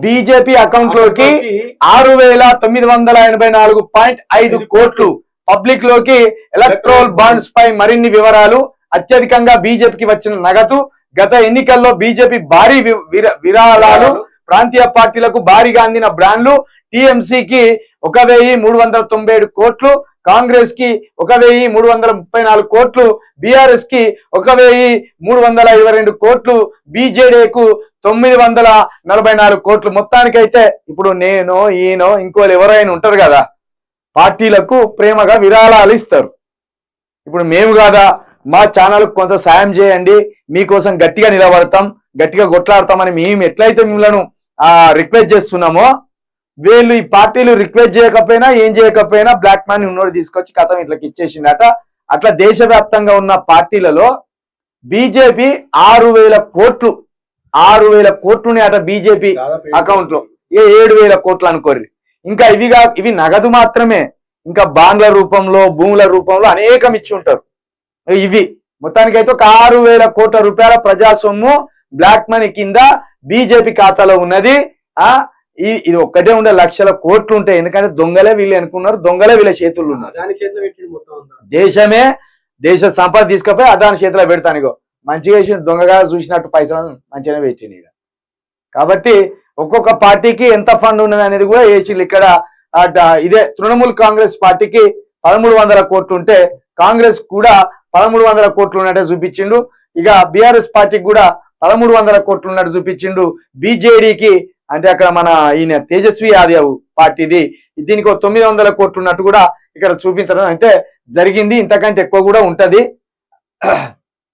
BJP account లోకి 6,984.5 కోట్లు, public లోకి ఎలక్ట్రోల్ బాండ్స్ పై మరిన్ని వివరాలు, అత్యధికంగా బీజేపీకి వచ్చిన నగదు, గత ఎన్నికల్లో బీజేపీ భారీ విరాళాలు, ప్రాంతీయ పార్టీలకు భారీగా అందిన బ్రాండ్లు, టీఎంసీకి 1,397 కోట్లు, కాంగ్రెస్ కి 1,334 కోట్లు, బీఆర్ఎస్ కి 1,322 కోట్లు, బీజేడీకు 944 కోట్లు. మొత్తానికైతే ఇప్పుడు నేను ఈయనో ఇంకోళ్ళు ఎవరైనా ఉంటారు కదా, పార్టీలకు ప్రేమగా విరాళాలు ఇస్తారు. ఇప్పుడు మేము కాదా, మా ఛానల్ కొంత సాయం చేయండి, మీకోసం గట్టిగా నిలబడతాం, గట్టిగా కొట్లాడతామని మేము ఎట్లయితే మిమ్మల్ని రిక్వెస్ట్ చేస్తున్నామో, వీళ్ళు ఈ పార్టీలు రిక్వెస్ట్ చేయకపోయినా ఏం చేయకపోయినా బ్లాక్ మనీ ఉన్నోడు తీసుకొచ్చి కథం ఇట్లకి ఇచ్చేసిండట. అట్లా దేశవ్యాప్తంగా ఉన్న పార్టీలలో బీజేపీ 6,000 కోట్లుని అట బీజేపీ అకౌంట్ లో, 7,000 కోట్లు అనుకోర్రి. ఇంకా ఇవి నగదు మాత్రమే, ఇంకా బాండ్ల రూపంలో, భూముల రూపంలో అనేకం ఇచ్చి ఉంటారు. ఇవి మొత్తానికైతే ఒక 6,000 కోట్ల రూపాయల ప్రజాసొమ్ము బ్లాక్ మనీ కింద బీజేపీ ఖాతాలో ఉన్నది. ఇది ఒక్కటే ఉండే లక్షల కోట్లు ఉంటాయి, ఎందుకంటే దొంగలే వీళ్ళు అనుకున్నారు, దొంగలే వీళ్ళ చేతుల్లో ఉన్నారు. దేశ సంపద తీసుకపోయి అదాని చేతిలో పెడతాను, మంచిగా వేసి దొంగగా చూసినట్టు పైసలు మంచిగానే పెట్టింది. కాబట్టి ఒక్కొక్క పార్టీకి ఎంత ఫండ్ ఉన్నది అనేది కూడా వేసింది. ఇక్కడ ఇదే తృణమూల్ కాంగ్రెస్ పార్టీకి 1,300 కోట్లు ఉంటే కాంగ్రెస్ కూడా 1,300 కోట్లు ఉన్నట్టే చూపించిండు. ఇక బీఆర్ఎస్ పార్టీకి కూడా 1,300 కోట్లు ఉన్నట్టు చూపించిండు. బీజేడీకి అంటే అక్కడ మన ఈయన తేజస్వి యాదవ్ పార్టీది, దీనికి 900 కోట్లు ఉన్నట్టు కూడా ఇక్కడ చూపించడం అంటే జరిగింది. ఇంతకంటే ఎక్కువ కూడా ఉంటది.